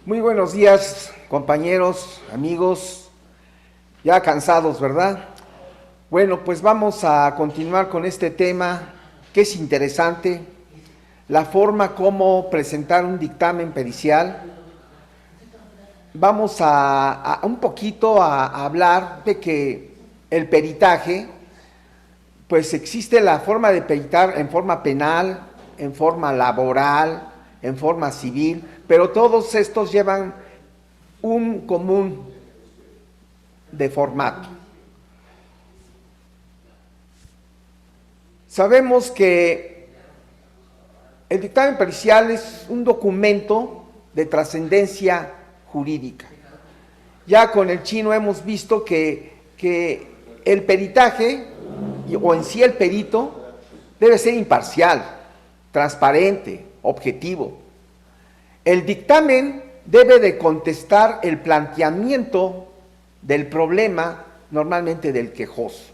Muy buenos días, compañeros, amigos, ya cansados, ¿verdad? Bueno, pues vamos a continuar con este tema que es interesante, la forma como presentar un dictamen pericial. Vamos a un poquito a hablar de que el peritaje, pues existe la forma de peritar en forma penal, en forma laboral, en forma civil, pero todos estos llevan un común de formato. Sabemos que el dictamen pericial es un documento de trascendencia jurídica. Ya con el chino hemos visto que el peritaje, o en sí el perito, debe ser imparcial, transparente, objetivo. El dictamen debe de contestar el planteamiento del problema, normalmente del quejoso.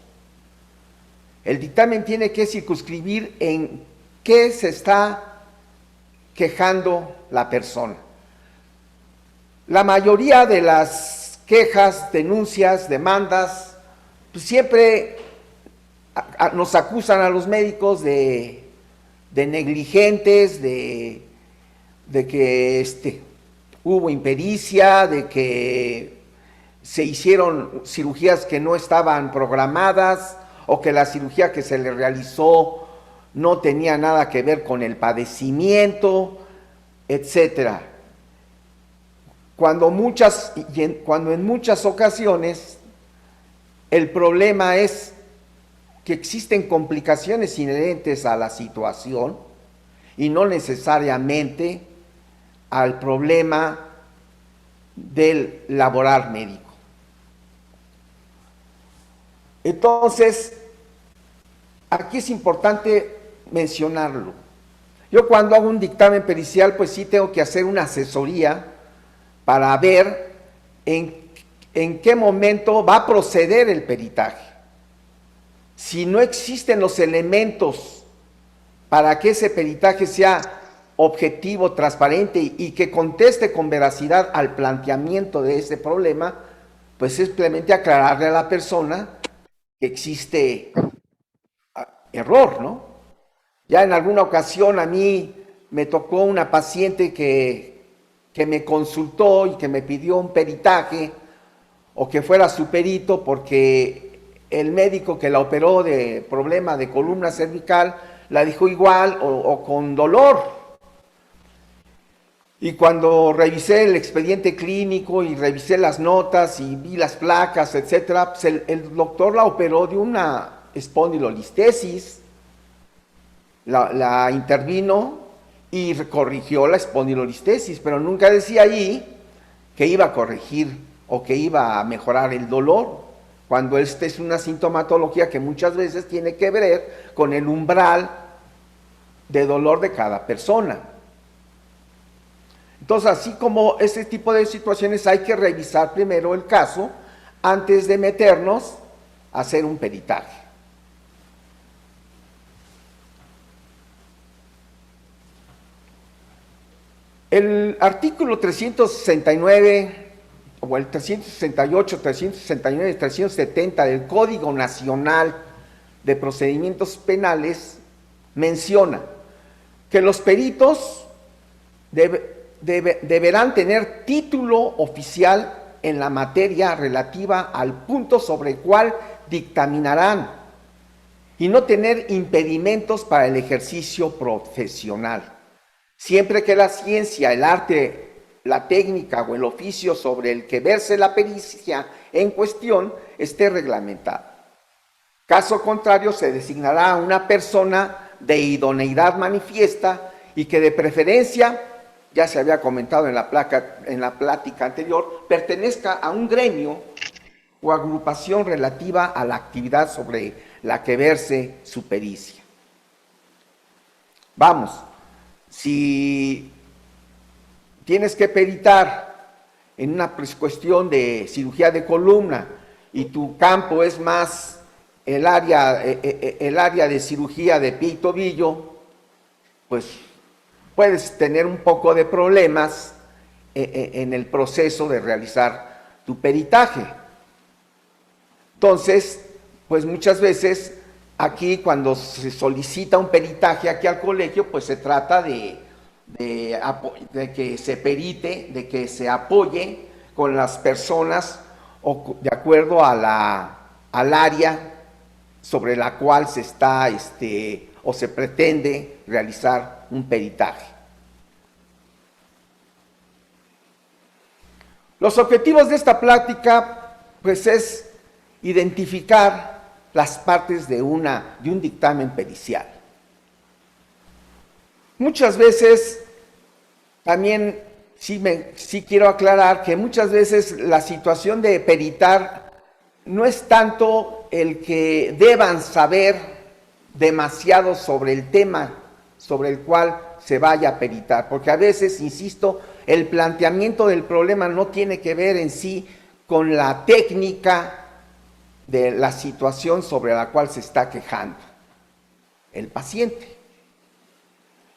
El dictamen tiene que circunscribir en qué se está quejando la persona. La mayoría de las quejas, denuncias, demandas, pues siempre nos acusan a los médicos de negligentes, de que hubo impericia, de que se hicieron cirugías que no estaban programadas, o que la cirugía que se le realizó no tenía nada que ver con el padecimiento, etcétera. Cuando en muchas ocasiones el problema es que existen complicaciones inherentes a la situación y no necesariamente al problema del laborar médico. Entonces, aquí es importante mencionarlo. Yo cuando hago un dictamen pericial, pues sí tengo que hacer una asesoría para ver en qué momento va a proceder el peritaje. Si no existen los elementos para que ese peritaje sea objetivo, transparente y que conteste con veracidad al planteamiento de ese problema, pues simplemente aclararle a la persona que existe error, ¿no? Ya en alguna ocasión a mí me tocó una paciente que me consultó y que me pidió un peritaje o que fuera su perito porque el médico que la operó de problema de columna cervical la dijo igual o con dolor. Y cuando revisé el expediente clínico y revisé las notas y vi las placas, etcétera, pues el doctor la operó de una espondilolistesis, la intervino y corrigió la espondilolistesis, pero nunca decía ahí que iba a corregir o que iba a mejorar el dolor, cuando esta es una sintomatología que muchas veces tiene que ver con el umbral de dolor de cada persona. Entonces, así como este tipo de situaciones hay que revisar primero el caso antes de meternos a hacer un peritaje. El artículo 369, o el 368, 369, 370 del Código Nacional de Procedimientos Penales menciona que los peritos deberán tener título oficial en la materia relativa al punto sobre el cual dictaminarán y no tener impedimentos para el ejercicio profesional, siempre que la ciencia, el arte, la técnica o el oficio sobre el que verse la pericia en cuestión esté reglamentado. Caso contrario, se designará a una persona de idoneidad manifiesta y que de preferencia, ya se había comentado en la plática anterior, pertenezca a un gremio o agrupación relativa a la actividad sobre la que verse su pericia. Vamos, si tienes que peritar en una cuestión de cirugía de columna y tu campo es más el área de cirugía de pie y tobillo, pues puedes tener un poco de problemas en el proceso de realizar tu peritaje. Entonces, pues muchas veces aquí cuando se solicita un peritaje aquí al colegio, pues se trata de que se perite, de que se apoye con las personas o de acuerdo a al área sobre la cual se está o se pretende realizar un peritaje. Los objetivos de esta plática, pues, es identificar las partes de un dictamen pericial. Muchas veces, también sí quiero aclarar que muchas veces la situación de peritar no es tanto el que deban saber demasiado sobre el tema sobre el cual se vaya a peritar, porque a veces, insisto, el planteamiento del problema no tiene que ver en sí con la técnica de la situación sobre la cual se está quejando el paciente.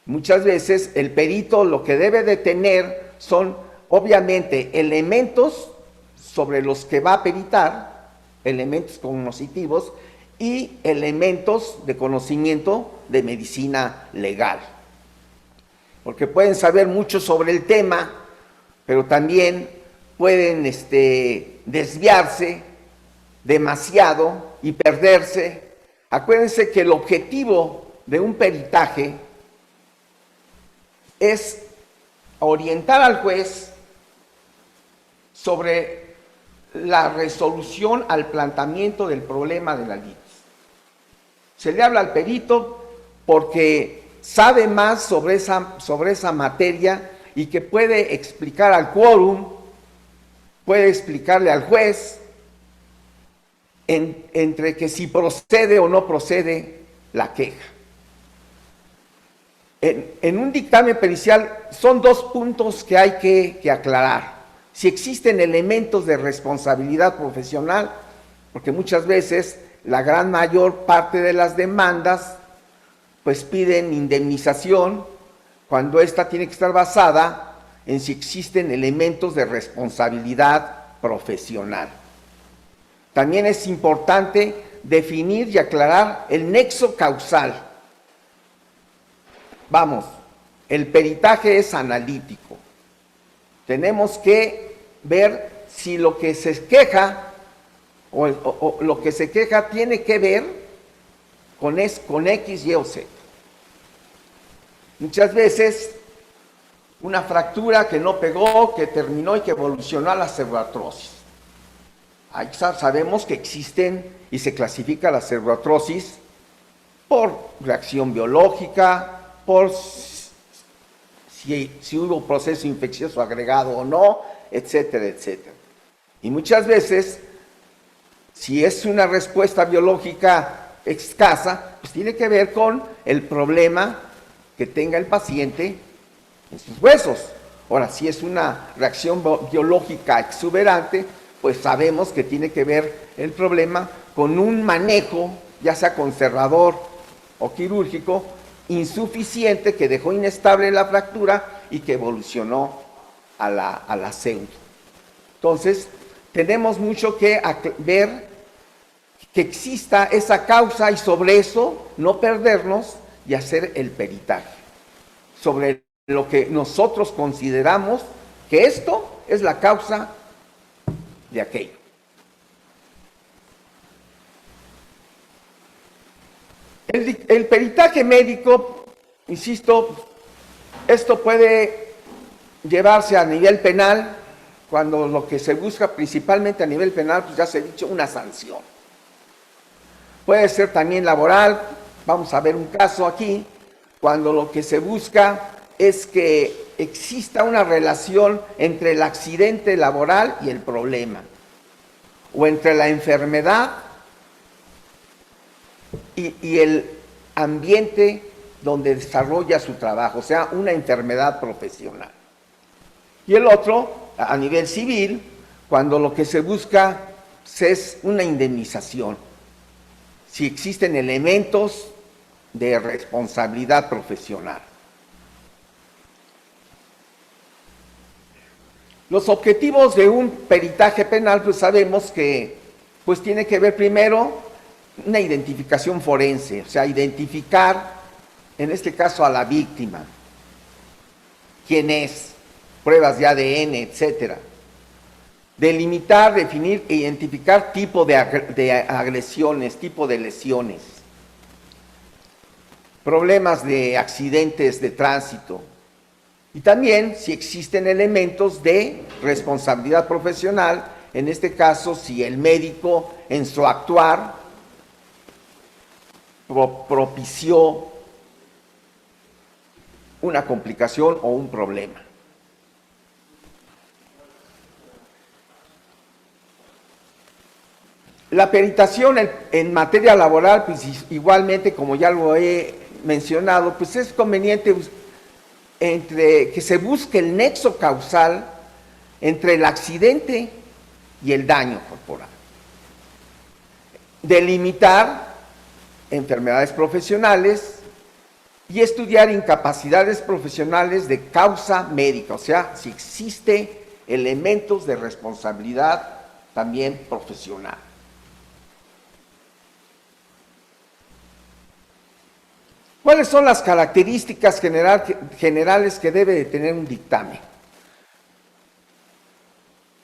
Muchas veces el perito lo que debe de tener son, obviamente, elementos sobre los que va a peritar, elementos cognitivos y elementos de conocimiento de medicina legal. Porque pueden saber mucho sobre el tema, pero también pueden desviarse demasiado y perderse. Acuérdense que el objetivo de un peritaje es orientar al juez sobre la resolución al planteamiento del problema de la litis. Se le habla al perito porque sabe más sobre esa materia y que puede explicar al quórum, puede explicarle al juez entre que si procede o no procede la queja. En un dictamen pericial son dos puntos que hay que aclarar. Si existen elementos de responsabilidad profesional, porque muchas veces la gran mayor parte de las demandas pues piden indemnización cuando ésta tiene que estar basada en si existen elementos de responsabilidad profesional. También es importante definir y aclarar el nexo causal. Vamos, el peritaje es analítico. Tenemos que ver si lo que se queja o lo que se queja tiene que ver con X, Y o Z. Muchas veces una fractura que no pegó, que terminó y que evolucionó a la cerboartrosis. Ahí sabemos que existen y se clasifica la cerboartrosis por reacción biológica, por si hubo proceso infeccioso agregado o no, etcétera, etcétera. Y muchas veces, si es una respuesta biológica escasa, pues tiene que ver con el problema que tenga el paciente en sus huesos. Ahora, si es una reacción biológica exuberante, pues sabemos que tiene que ver el problema con un manejo, ya sea conservador o quirúrgico, insuficiente, que dejó inestable la fractura y que evolucionó a la pseudo. Entonces, tenemos mucho que ver que exista esa causa y sobre eso no perdernos y hacer el peritaje. Sobre lo que nosotros consideramos que esto es la causa de aquello. El peritaje médico, insisto, esto puede llevarse a nivel penal, cuando lo que se busca principalmente a nivel penal, pues ya se ha dicho, una sanción. Puede ser también laboral, vamos a ver un caso aquí, cuando lo que se busca es que exista una relación entre el accidente laboral y el problema, o entre la enfermedad y el ambiente donde desarrolla su trabajo, o sea, una enfermedad profesional. Y el otro, a nivel civil, cuando lo que se busca es una indemnización, si existen elementos de responsabilidad profesional. Los objetivos de un peritaje penal, pues sabemos que pues tiene que ver primero una identificación forense, o sea, identificar, en este caso, a la víctima, quién es, pruebas de ADN, etcétera. Delimitar, definir e identificar tipo de agresiones, tipo de lesiones, problemas de accidentes de tránsito y también si existen elementos de responsabilidad profesional, en este caso si el médico en su actuar propició una complicación o un problema. La peritación en materia laboral, pues igualmente, como ya lo he mencionado, pues es conveniente entre que se busque el nexo causal entre el accidente y el daño corporal. Delimitar enfermedades profesionales y estudiar incapacidades profesionales de causa médica, o sea, si existe elementos de responsabilidad también profesional. ¿Cuáles son las características generales que debe de tener un dictamen?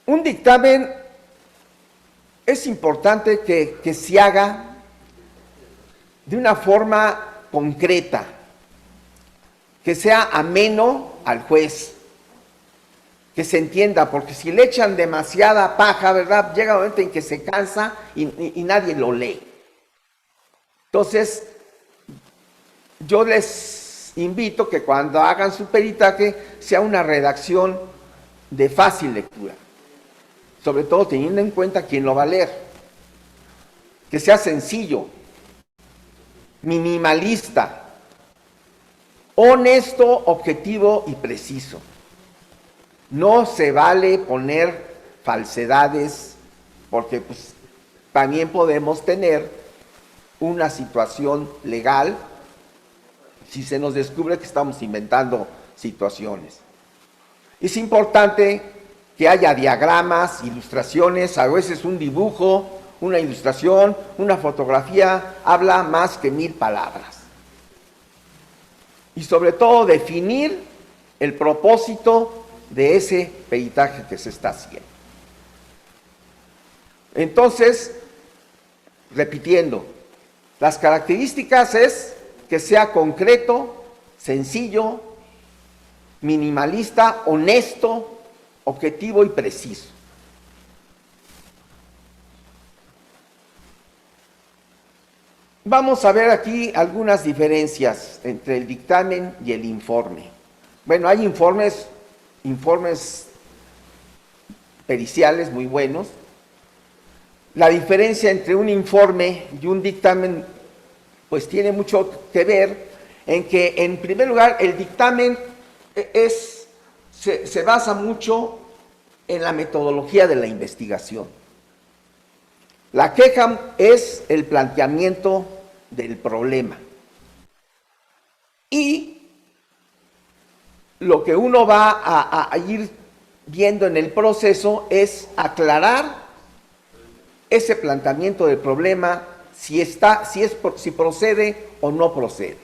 Un dictamen es importante que se haga de una forma concreta, que sea ameno al juez, que se entienda, porque si le echan demasiada paja, ¿verdad? Llega un momento en que se cansa y nadie lo lee. Entonces, yo les invito que cuando hagan su peritaje sea una redacción de fácil lectura, sobre todo teniendo en cuenta quién lo va a leer, que sea sencillo, minimalista, honesto, objetivo y preciso. No se vale poner falsedades porque pues, también podemos tener una situación legal si se nos descubre que estamos inventando situaciones. Es importante que haya diagramas, ilustraciones, a veces un dibujo, una ilustración, una fotografía, habla más que 1000 palabras. Y sobre todo definir el propósito de ese peritaje que se está haciendo. Entonces, repitiendo, las características es que sea concreto, sencillo, minimalista, honesto, objetivo y preciso. Vamos a ver aquí algunas diferencias entre el dictamen y el informe. Bueno, hay informes periciales muy buenos. La diferencia entre un informe y un dictamen pues tiene mucho que ver en que, en primer lugar, el dictamen se basa mucho en la metodología de la investigación. La queja es el planteamiento del problema. Y lo que uno va a ir viendo en el proceso es aclarar ese planteamiento del problema, si procede o no procede.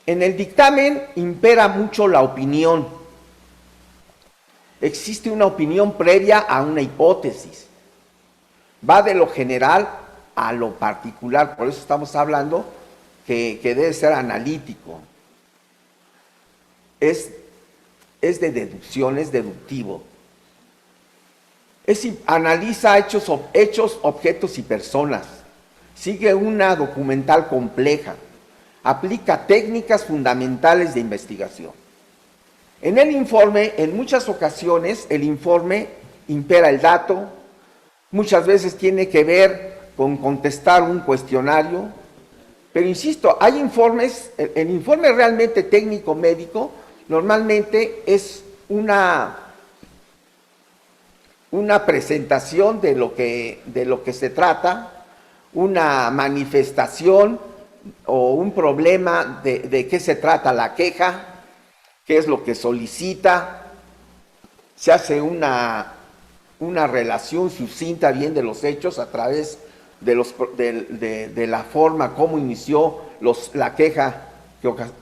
En el dictamen impera mucho la opinión. Existe una opinión previa a una hipótesis. Va de lo general a lo particular, por eso estamos hablando que debe ser analítico. Es de deducción, es deductivo. Analiza hechos, objetos y personas. Sigue una documental compleja. Aplica técnicas fundamentales de investigación. En el informe, en muchas ocasiones, el informe impera el dato. Muchas veces tiene que ver con contestar un cuestionario. Pero insisto, hay informes, el informe realmente técnico médico normalmente es una presentación de lo que se trata, una manifestación o un problema de qué se trata la queja, qué es lo que solicita, se hace una relación sucinta bien de los hechos a través de la forma como inició la queja,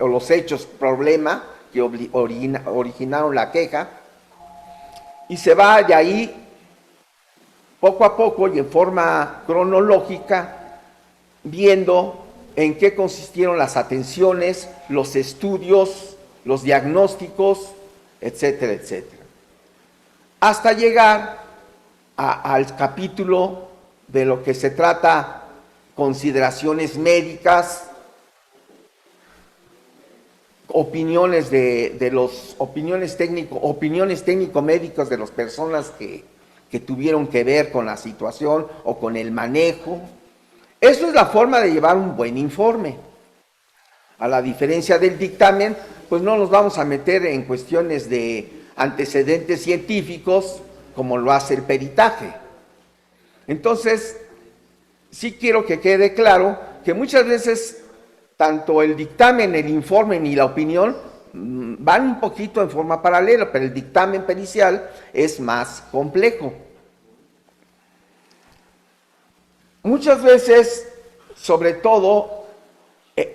o los hechos, problema que originaron la queja, y se va de ahí poco a poco y en forma cronológica viendo en qué consistieron las atenciones, los estudios, los diagnósticos, etcétera, etcétera. Hasta llegar al capítulo de lo que se trata, consideraciones médicas, opiniones opiniones técnico-médicas de las personas que tuvieron que ver con la situación o con el manejo. Eso es la forma de llevar un buen informe. A la diferencia del dictamen, pues no nos vamos a meter en cuestiones de antecedentes científicos como lo hace el peritaje. Entonces, sí quiero que quede claro que muchas veces tanto el dictamen, el informe ni la opinión van un poquito en forma paralela, pero el dictamen pericial es más complejo. Muchas veces, sobre todo,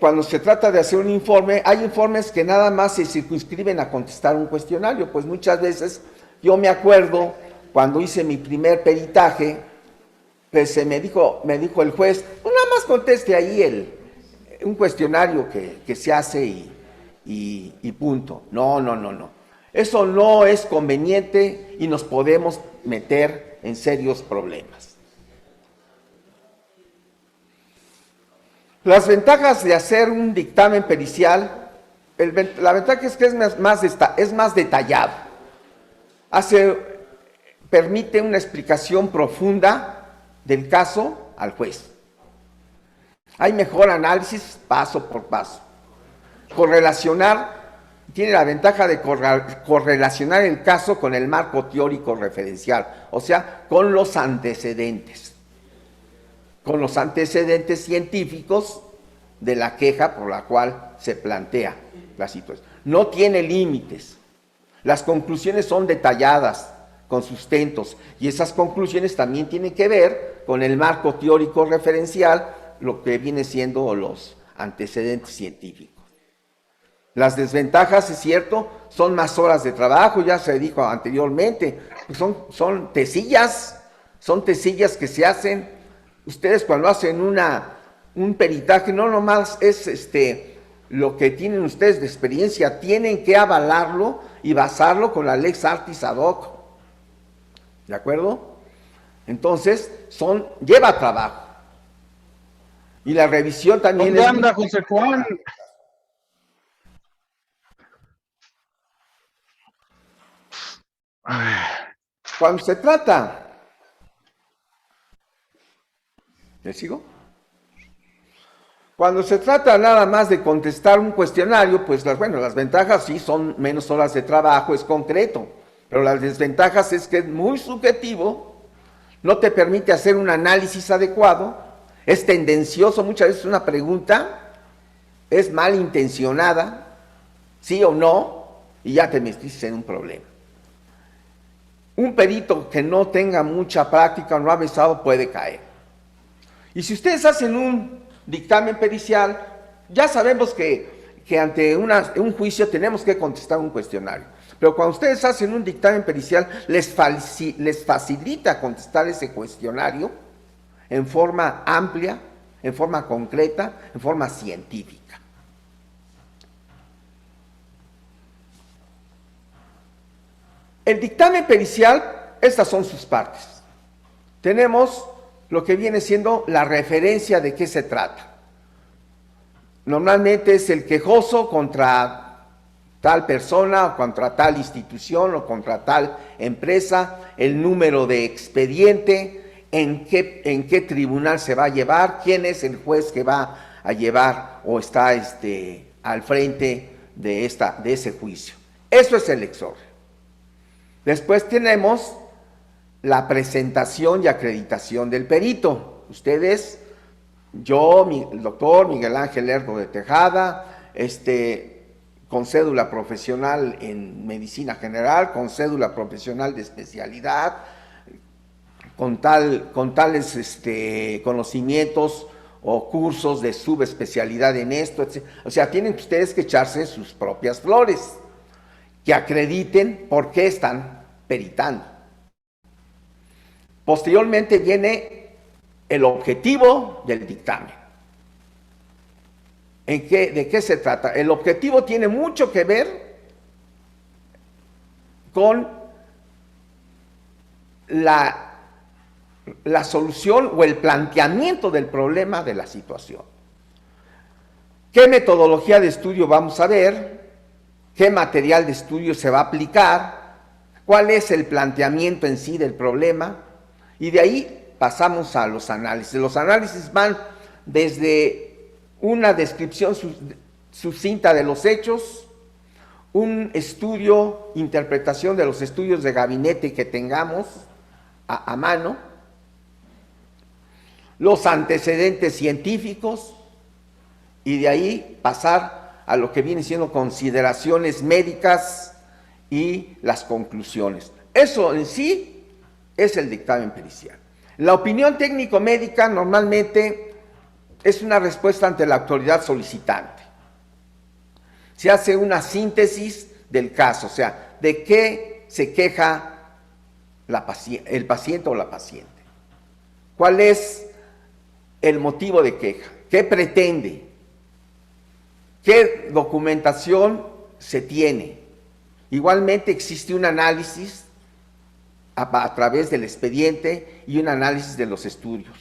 cuando se trata de hacer un informe, hay informes que nada más se circunscriben a contestar un cuestionario, pues muchas veces, yo me acuerdo, cuando hice mi primer peritaje, pues me dijo el juez, pues nada más conteste ahí un cuestionario que se hace y punto. No. Eso no es conveniente y nos podemos meter en serios problemas. Las ventajas de hacer un dictamen pericial, la ventaja es que es más detallado. Permite una explicación profunda del caso al juez. Hay mejor análisis paso por paso. Tiene la ventaja de correlacionar el caso con el marco teórico referencial, o sea, con los antecedentes científicos de la queja por la cual se plantea la situación. No tiene límites. Las conclusiones son detalladas, con sustentos, y esas conclusiones también tienen que ver con el marco teórico referencial, lo que viene siendo los antecedentes científicos. Las desventajas, es cierto, son más horas de trabajo, ya se dijo anteriormente, son tesillas que se hacen. Ustedes cuando hacen un peritaje, no nomás es lo que tienen ustedes de experiencia, tienen que avalarlo y basarlo con la lex artis ad hoc. ¿De acuerdo? Entonces, lleva trabajo. Y la revisión también ¿Dónde anda José Juan? Cuando se trata... ¿Le sigo? Cuando se trata nada más de contestar un cuestionario, pues las ventajas sí son menos horas de trabajo, es concreto. Pero las desventajas es que es muy subjetivo, no te permite hacer un análisis adecuado, es tendencioso, muchas veces una pregunta es malintencionada, sí o no, y ya te metiste en un problema. Un perito que no tenga mucha práctica o no ha avanzado puede caer. Y si ustedes hacen un dictamen pericial, ya sabemos que ante un juicio tenemos que contestar un cuestionario. Pero cuando ustedes hacen un dictamen pericial, les facilita contestar ese cuestionario en forma amplia, en forma concreta, en forma científica. El dictamen pericial, estas son sus partes. Tenemos lo que viene siendo la referencia de qué se trata. Normalmente es el quejoso contra tal persona, o contra tal institución, o contra tal empresa, el número de expediente, en qué tribunal se va a llevar, quién es el juez que va a llevar o está al frente de ese juicio. Eso es el exordio. Después tenemos la presentación y acreditación del perito. Ustedes, yo, el doctor Miguel Ángel Lerdo de Tejada, con cédula profesional en medicina general, con cédula profesional de especialidad, con tales conocimientos o cursos de subespecialidad en esto, etc. O sea, tienen ustedes que echarse sus propias flores, que acrediten por qué están peritando. Posteriormente viene el objetivo del dictamen. ¿De qué se trata? El objetivo tiene mucho que ver con la solución o el planteamiento del problema de la situación. ¿Qué metodología de estudio vamos a ver? ¿Qué material de estudio se va a aplicar? ¿Cuál es el planteamiento en sí del problema? Y de ahí pasamos a los análisis. Los análisis van desde una descripción sucinta de los hechos, un estudio, interpretación de los estudios de gabinete que tengamos a mano, los antecedentes científicos, y de ahí pasar a lo que viene siendo consideraciones médicas y las conclusiones. Eso en sí es el dictamen pericial. La opinión técnico-médica normalmente es una respuesta ante la autoridad solicitante. Se hace una síntesis del caso, o sea, de qué se queja el paciente o la paciente. ¿Cuál es el motivo de queja? ¿Qué pretende? ¿Qué documentación se tiene? Igualmente existe un análisis a través del expediente y un análisis de los estudios.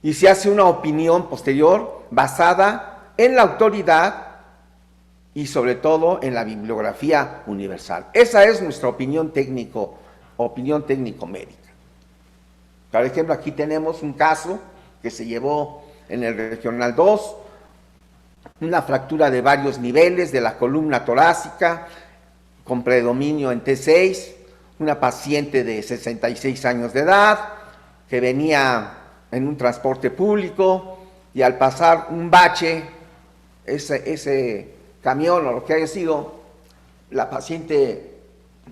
Y se hace una opinión posterior basada en la autoridad y sobre todo en la bibliografía universal. Esa es nuestra opinión técnico-médica. Por ejemplo, aquí tenemos un caso que se llevó en el Regional 2, una fractura de varios niveles de la columna torácica con predominio en T6, una paciente de 66 años de edad que venía en un transporte público y al pasar un bache, ese camión o lo que haya sido, la paciente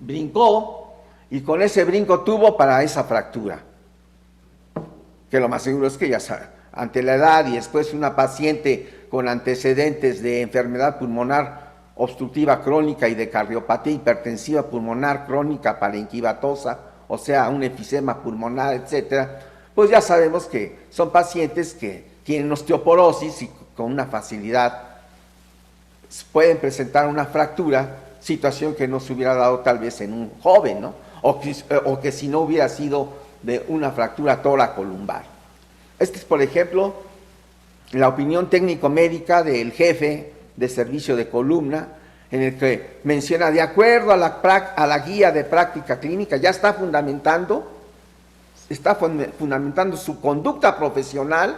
brincó y con ese brinco tuvo para esa fractura, que lo más seguro es que ya sabe, ante la edad y después una paciente con antecedentes de enfermedad pulmonar obstructiva crónica y de cardiopatía hipertensiva pulmonar crónica parenquimatosa, o sea, un efisema pulmonar, etcétera, pues ya sabemos que son pacientes que tienen osteoporosis y con una facilidad pueden presentar una fractura, situación que no se hubiera dado tal vez en un joven, ¿no? O que si no hubiera sido de una fractura toracolumbar. Esta es, por ejemplo, la opinión técnico-médica del jefe de servicio de columna, en el que menciona, de acuerdo a la guía de práctica clínica, ya está fundamentando su conducta profesional,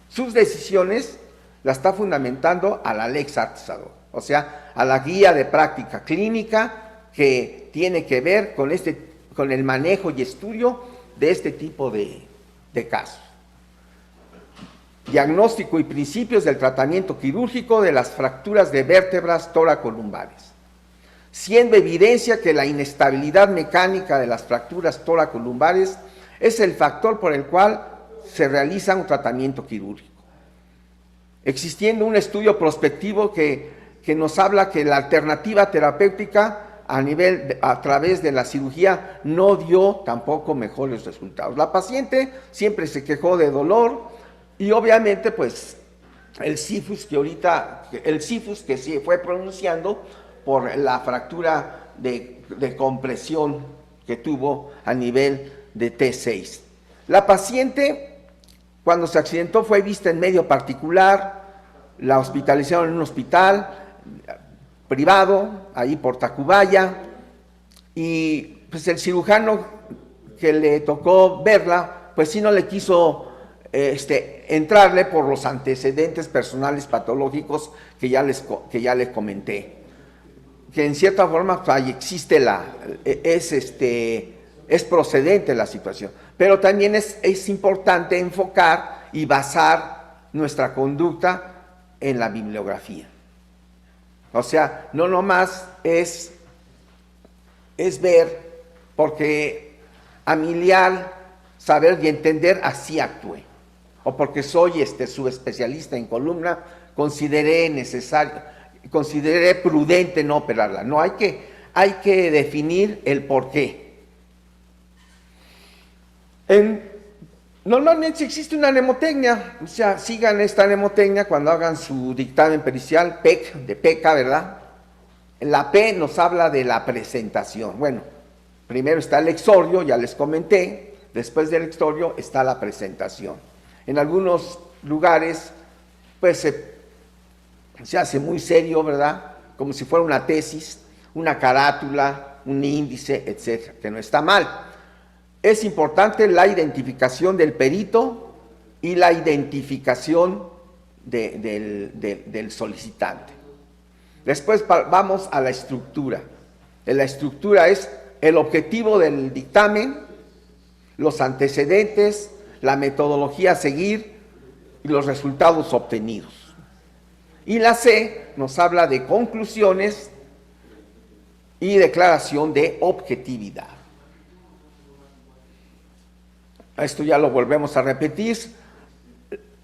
sus decisiones, la está fundamentando a la Lex Artis-Sador, o sea, a la guía de práctica clínica que tiene que ver con el manejo y estudio de este tipo de casos. Diagnóstico y principios del tratamiento quirúrgico de las fracturas de vértebras toracolumbares, siendo evidencia que la inestabilidad mecánica de las fracturas toracolumbares es el factor por el cual se realiza un tratamiento quirúrgico. Existiendo un estudio prospectivo que nos habla que la alternativa terapéutica a través de la cirugía no dio tampoco mejores resultados. La paciente siempre se quejó de dolor y obviamente pues el sifus que se fue pronunciando por la fractura de compresión que tuvo a nivel de T6. La paciente, cuando se accidentó, fue vista en medio particular, la hospitalizaron en un hospital privado, ahí por Tacubaya, y pues el cirujano que le tocó verla, pues sí no le quiso entrarle por los antecedentes personales patológicos que ya les comenté, que en cierta forma ahí existe es procedente la situación, pero también es importante enfocar y basar nuestra conducta en la bibliografía. O sea, no nomás es ver, porque a mi leal saber y entender así actué. O porque soy subespecialista en columna, consideré prudente no operarla. No, hay que definir el porqué. Normalmente existe una mnemotecnia, o sea, sigan esta mnemotecnia cuando hagan su dictamen pericial, PEC, de PECA, ¿verdad? La P nos habla de la presentación. Bueno, primero está el exordio, ya les comenté, después del exordio está la presentación. En algunos lugares, pues se hace muy serio, ¿verdad? Como si fuera una tesis, una carátula, un índice, etcétera, que no está mal. Es importante la identificación del perito y la identificación del solicitante. Después vamos a la estructura. La estructura es el objetivo del dictamen, los antecedentes, la metodología a seguir y los resultados obtenidos. Y la C nos habla de conclusiones y declaración de objetividad. Esto ya lo volvemos a repetir.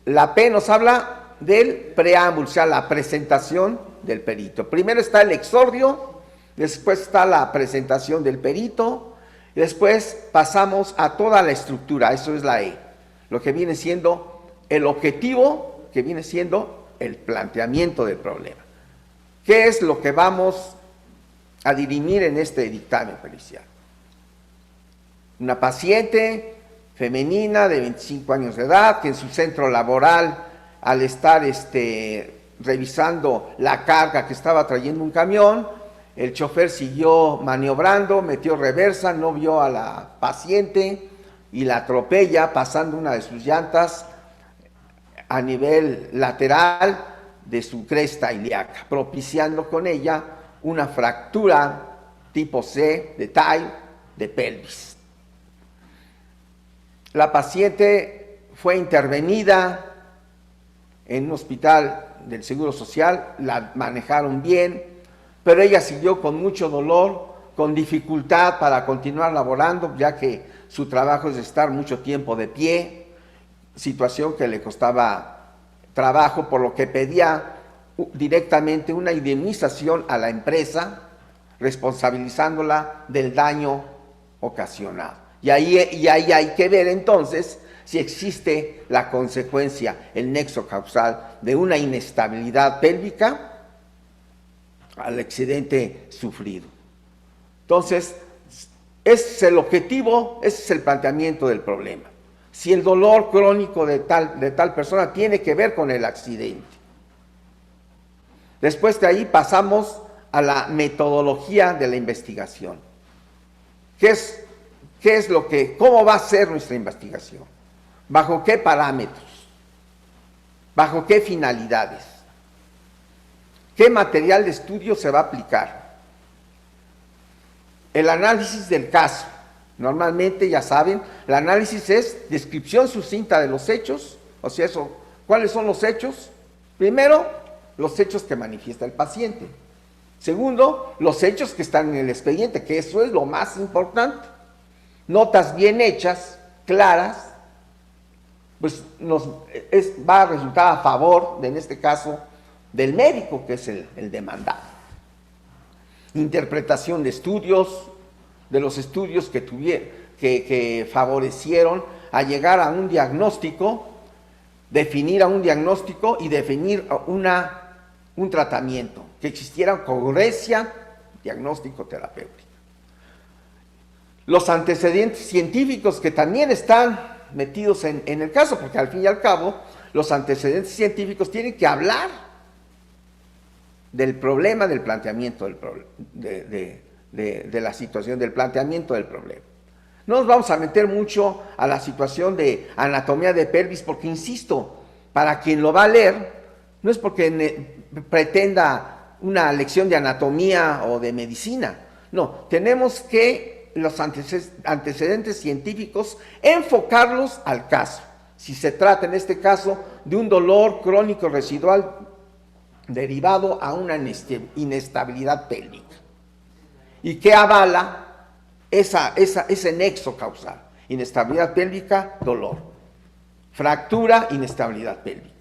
La P nos habla del preámbulo, o sea, la presentación del perito. Primero está el exordio, después está la presentación del perito, y después pasamos a toda la estructura, eso es la E, lo que viene siendo el objetivo, que viene siendo el planteamiento del problema. ¿Qué es lo que vamos a dirimir en este dictamen pericial? Una paciente femenina de 25 años de edad, que en su centro laboral, al estar revisando la carga que estaba trayendo un camión, el chofer siguió maniobrando, metió reversa, no vio a la paciente y la atropella pasando una de sus llantas a nivel lateral de su cresta ilíaca, propiciando con ella una fractura tipo C de TAI de pelvis. La paciente fue intervenida en un hospital del Seguro Social, la manejaron bien, pero ella siguió con mucho dolor, con dificultad para continuar laborando, ya que su trabajo es estar mucho tiempo de pie, situación que le costaba trabajo, por lo que pedía directamente una indemnización a la empresa, responsabilizándola del daño ocasionado. Y ahí hay que ver entonces si existe la consecuencia, el nexo causal de una inestabilidad pélvica al accidente sufrido. Entonces, ese es el objetivo, ese es el planteamiento del problema. Si el dolor crónico de tal persona tiene que ver con el accidente. Después de ahí pasamos a la metodología de la investigación. ¿Cómo va a ser nuestra investigación? ¿Bajo qué parámetros? ¿Bajo qué finalidades? ¿Qué material de estudio se va a aplicar? El análisis del caso. Normalmente, ya saben, el análisis es descripción sucinta de los hechos. O sea, ¿cuáles son los hechos? Primero, los hechos que manifiesta el paciente. Segundo, los hechos que están en el expediente, que eso es lo más importante. Notas bien hechas, claras, pues va a resultar a favor, en este caso, del médico, que es el demandado. Interpretación de estudios, de los estudios que favorecieron a llegar a un diagnóstico, definir a un diagnóstico y definir un tratamiento, que existiera congruencia diagnóstico-terapéutica. Los antecedentes científicos que también están metidos en el caso, porque al fin y al cabo los antecedentes científicos tienen que hablar del problema, del planteamiento de la situación, del planteamiento del problema. No nos vamos a meter mucho a la situación de anatomía de pelvis, porque insisto, para quien lo va a leer, no es porque pretenda una lección de anatomía o de medicina, no, tenemos que los antecedentes científicos enfocarlos al caso. Si se trata en este caso de un dolor crónico residual derivado a una inestabilidad pélvica. ¿Y qué avala ese nexo causal? Inestabilidad pélvica, dolor. Fractura, inestabilidad pélvica.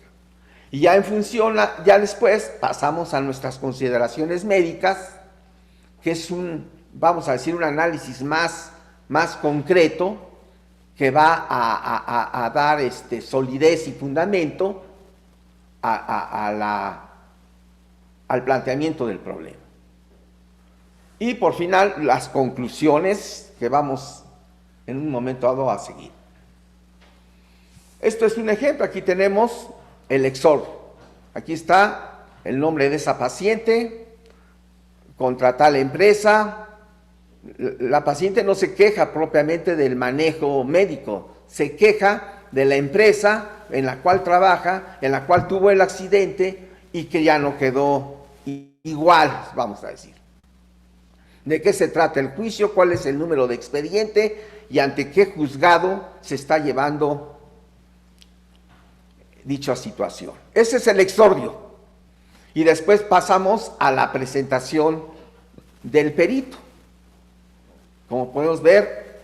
Y ya en función, ya después pasamos a nuestras consideraciones médicas, que es vamos a decir, un análisis más concreto, que va a dar solidez y fundamento al planteamiento del problema. Y por final, las conclusiones que vamos en un momento dado a seguir. Esto es un ejemplo. Aquí tenemos el exordio. Aquí está el nombre de esa paciente, contra tal empresa. La paciente no se queja propiamente del manejo médico, se queja de la empresa en la cual trabaja, en la cual tuvo el accidente y que ya no quedó igual, vamos a decir. ¿De qué se trata el juicio? ¿Cuál es el número de expediente? ¿Y ante qué juzgado se está llevando dicha situación? Ese es el exordio. Y después pasamos a la presentación del perito. Como podemos ver,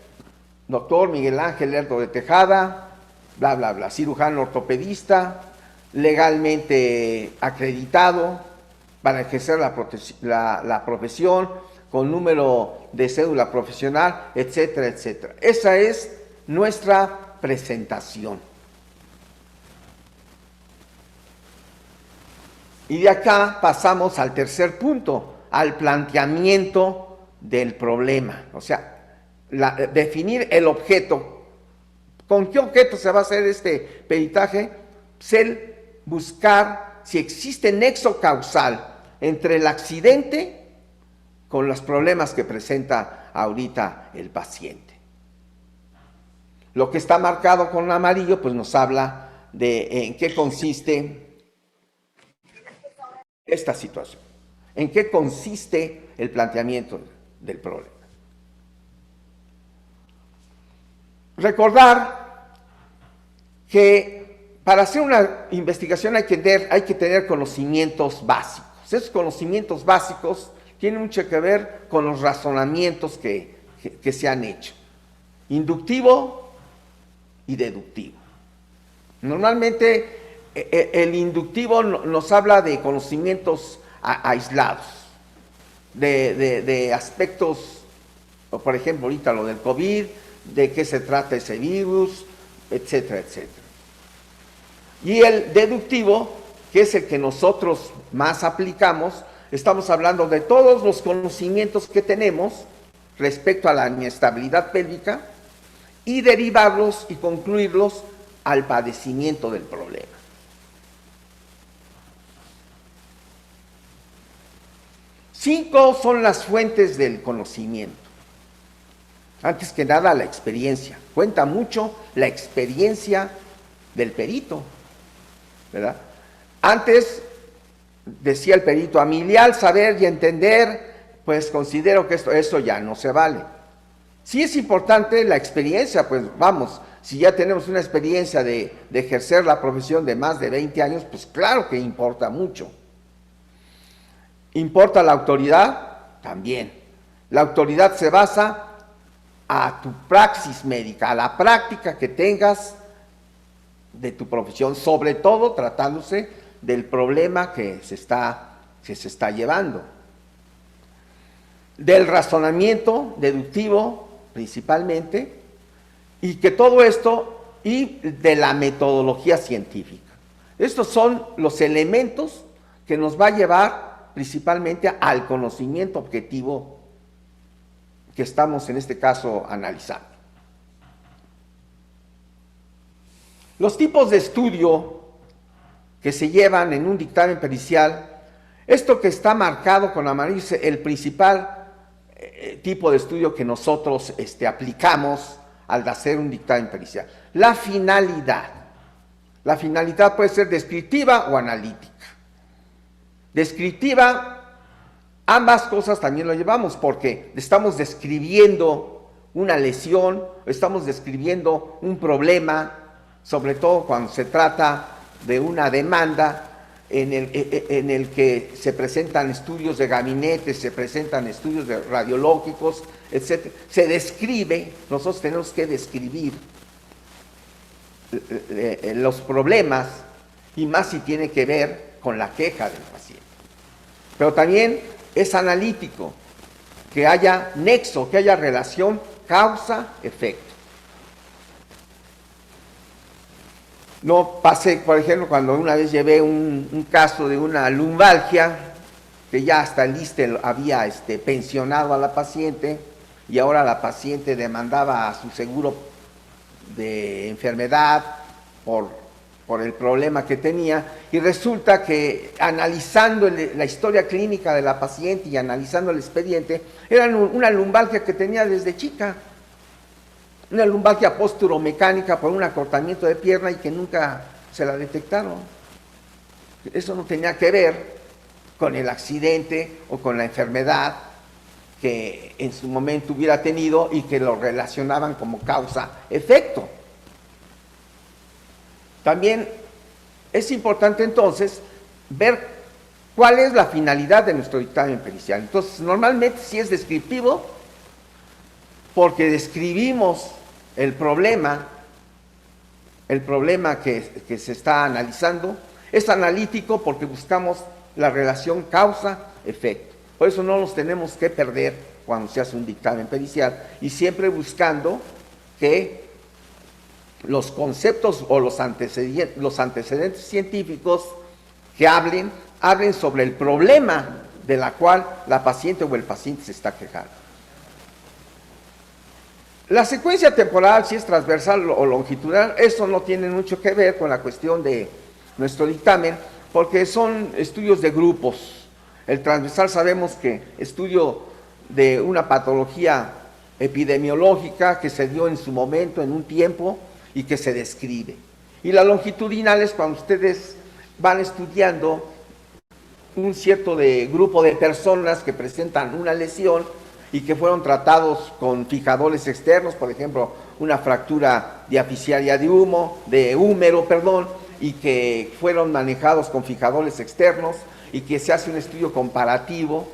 doctor Miguel Ángel Lerdo de Tejada, bla, bla, bla, cirujano ortopedista, legalmente acreditado para ejercer la profesión, con número de cédula profesional, etcétera, etcétera. Esa es nuestra presentación. Y de acá pasamos al tercer punto, al planteamiento del problema, o sea, definir el objeto. ¿Con qué objeto se va a hacer este peritaje? Pues el buscar si existe nexo causal entre el accidente con los problemas que presenta ahorita el paciente. Lo que está marcado con amarillo, pues nos habla de en qué consiste esta situación, en qué consiste el planteamiento del problema. Recordar que para hacer una investigación hay que tener conocimientos básicos. Esos conocimientos básicos tienen mucho que ver con los razonamientos que se han hecho. Inductivo y deductivo. Normalmente el inductivo nos habla de conocimientos aislados, de aspectos, por ejemplo, ahorita lo del COVID, de qué se trata ese virus, etcétera, etcétera. Y el deductivo, que es el que nosotros más aplicamos, estamos hablando de todos los conocimientos que tenemos respecto a la inestabilidad pélvica y derivarlos y concluirlos al padecimiento del problema. Cinco son las fuentes del conocimiento. Antes que nada, la experiencia. Cuenta mucho la experiencia del perito, ¿verdad? Antes, decía el perito, a mi leal saber y entender, pues considero que eso ya no se vale. Sí es importante la experiencia, pues vamos, si ya tenemos una experiencia de ejercer la profesión de más de 20 años, pues claro que importa mucho. ¿Importa la autoridad? También. La autoridad se basa a tu praxis médica, a la práctica que tengas de tu profesión, sobre todo tratándose del problema que se está llevando. Del razonamiento deductivo, principalmente, y que todo esto, y de la metodología científica. Estos son los elementos que nos va a llevar principalmente al conocimiento objetivo que estamos en este caso analizando. Los tipos de estudio que se llevan en un dictamen pericial, esto que está marcado con amarillo es el principal tipo de estudio que nosotros aplicamos al hacer un dictamen pericial. La finalidad. La finalidad puede ser descriptiva o analítica. Descriptiva, ambas cosas también lo llevamos porque estamos describiendo una lesión, estamos describiendo un problema, sobre todo cuando se trata de una demanda, en el que se presentan estudios de gabinetes, se presentan estudios radiológicos, etc. Se describe, nosotros tenemos que describir los problemas, y más si tiene que ver con la queja del paciente. Pero también es analítico, que haya nexo, que haya relación causa-efecto. No pasé, por ejemplo, cuando una vez llevé un caso de una lumbalgia, que ya hasta el ISSSTE había pensionado a la paciente, y ahora la paciente demandaba a su seguro de enfermedad por el problema que tenía, y resulta que analizando la historia clínica de la paciente y analizando el expediente, era una lumbalgia que tenía desde chica, una lumbalgia posturomecánica por un acortamiento de pierna y que nunca se la detectaron. Eso no tenía que ver con el accidente o con la enfermedad que en su momento hubiera tenido y que lo relacionaban como causa-efecto. También es importante entonces ver cuál es la finalidad de nuestro dictamen pericial. Entonces, normalmente sí es descriptivo, porque describimos el problema que se está analizando. Es analítico porque buscamos la relación causa-efecto. Por eso no nos tenemos que perder cuando se hace un dictamen pericial, y siempre buscando que los conceptos o los antecedentes científicos que hablen sobre el problema de la cual la paciente o el paciente se está quejando. La secuencia temporal, si es transversal o longitudinal, eso no tiene mucho que ver con la cuestión de nuestro dictamen, porque son estudios de grupos. El transversal sabemos que estudio de una patología epidemiológica que se dio en su momento, en un tiempo, y que se describe. Y la longitudinal es cuando ustedes van estudiando un cierto grupo de personas que presentan una lesión y que fueron tratados con fijadores externos, por ejemplo, una fractura diaficiaria de húmero, y que fueron manejados con fijadores externos, y que se hace un estudio comparativo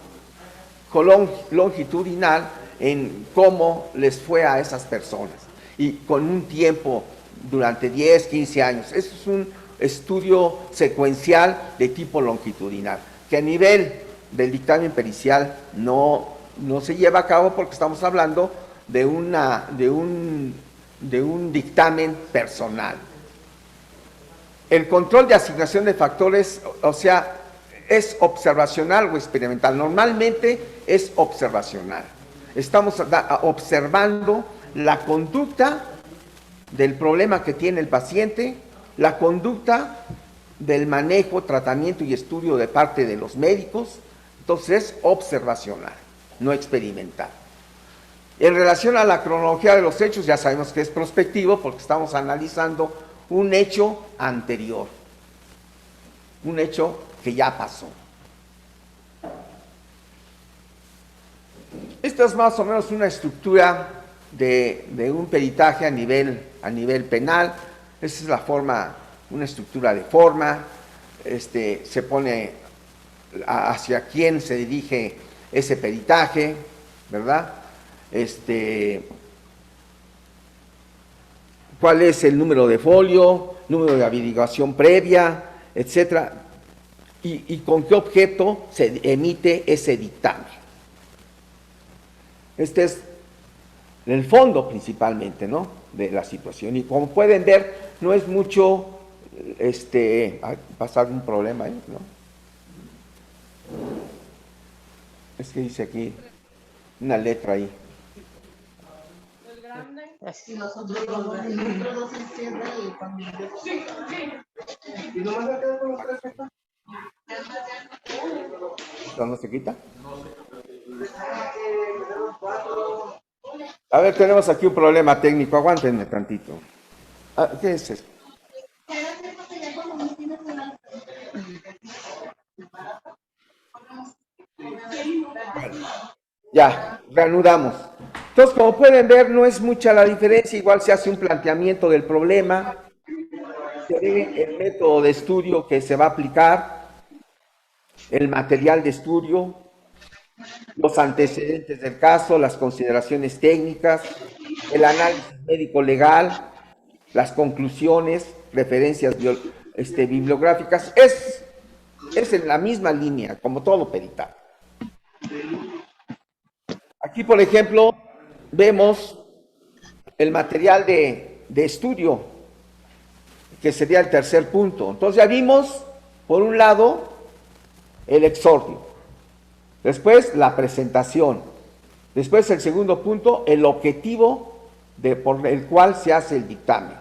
longitudinal en cómo les fue a esas personas, y con un tiempo durante 10, 15 años. Eso es un estudio secuencial de tipo longitudinal, que a nivel del dictamen pericial no se lleva a cabo, porque estamos hablando de un dictamen personal. El control de asignación de factores, o sea, es observacional o experimental. Normalmente es observacional. Estamos observando la conducta del problema que tiene el paciente, la conducta del manejo, tratamiento y estudio de parte de los médicos. Entonces es observacional, no experimental. En relación a la cronología de los hechos, ya sabemos que es prospectivo, porque estamos analizando un hecho anterior, un hecho que ya pasó. Esta es más o menos una estructura de un peritaje a nivel penal. Esa es la forma, una estructura de forma. Se pone hacia quién se dirige ese peritaje, ¿verdad? Cuál es el número de folio, número de averiguación previa, etcétera, y con qué objeto se emite ese dictamen. Este es el fondo principalmente, ¿no?, de la situación. Y como pueden ver, no es mucho, pasa algún problema ahí, ¿no? Es que dice aquí una letra ahí. Y nosotros dos en cierre y cuando... Sí. ¿Y no vas a quedar con los tres pesos? ¿Esto no se quita? A ver, tenemos aquí un problema técnico. Aguántenme tantito. ¿Qué es eso? Bueno, ya, reanudamos. Entonces, como pueden ver, no es mucha la diferencia. Igual se hace un planteamiento del problema, se ve el método de estudio que se va a aplicar, el material de estudio, los antecedentes del caso, las consideraciones técnicas, el análisis médico-legal, las conclusiones, referencias bibliográficas. Es en la misma línea, como todo peritaje. Aquí, por ejemplo, vemos el material de estudio, que sería el tercer punto. Entonces ya vimos, por un lado, el exordio, después la presentación, después el segundo punto, el objetivo por el cual se hace el dictamen.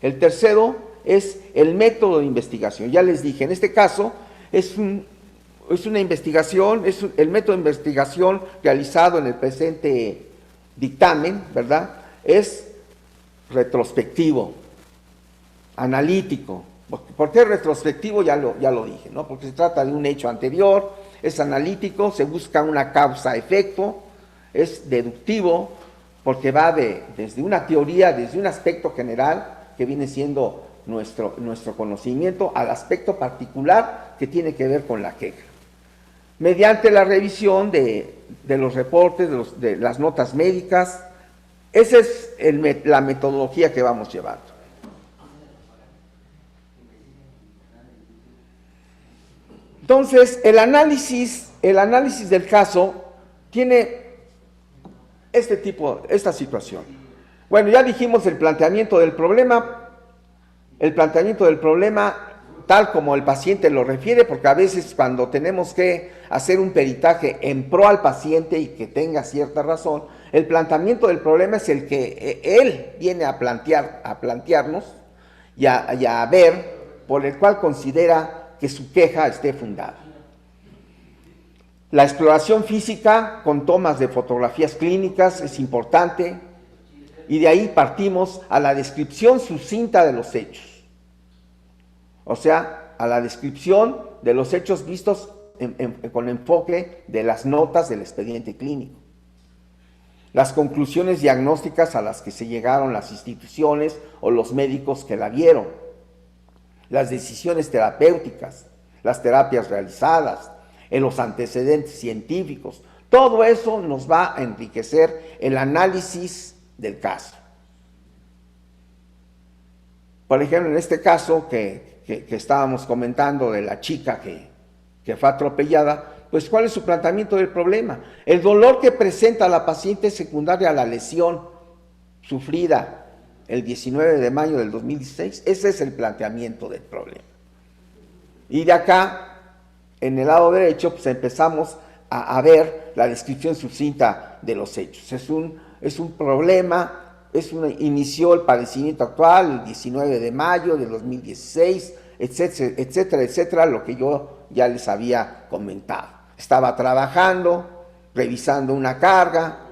El tercero es el método de investigación. Ya les dije, en este caso es una investigación, el método de investigación realizado en el presente dictamen, ¿verdad? Es retrospectivo, analítico. ¿Por qué retrospectivo? Ya lo dije, ¿no? Porque se trata de un hecho anterior, es analítico, se busca una causa-efecto, es deductivo, porque va desde una teoría, desde un aspecto general, que viene siendo nuestro conocimiento, al aspecto particular que tiene que ver con la queja. Mediante la revisión de los reportes, de las notas médicas, esa es la metodología que vamos llevando. Entonces, el análisis del caso tiene esta situación. Bueno, ya dijimos el planteamiento del problema tal como el paciente lo refiere, porque a veces cuando tenemos que hacer un peritaje en pro al paciente y que tenga cierta razón, el planteamiento del problema es el que él viene a plantearnos y a ver, por el cual considera que su queja esté fundada. La exploración física con tomas de fotografías clínicas es importante, y de ahí partimos a la descripción sucinta de los hechos. O sea, a la descripción de los hechos vistos con enfoque de las notas del expediente clínico. Las conclusiones diagnósticas a las que se llegaron las instituciones o los médicos que la vieron. Las decisiones terapéuticas, las terapias realizadas, los antecedentes científicos. Todo eso nos va a enriquecer el análisis del caso. Por ejemplo, en este caso que estábamos comentando de la chica que fue atropellada, pues ¿cuál es su planteamiento del problema? El dolor que presenta la paciente es secundaria a la lesión sufrida el 19 de mayo del 2016. Ese es el planteamiento del problema. Y de acá, en el lado derecho, pues empezamos a ver la descripción sucinta de los hechos. Es un problema. Inició el padecimiento actual el 19 de mayo de 2016, etcétera, etcétera, etcétera, lo que yo ya les había comentado. Estaba trabajando, revisando una carga,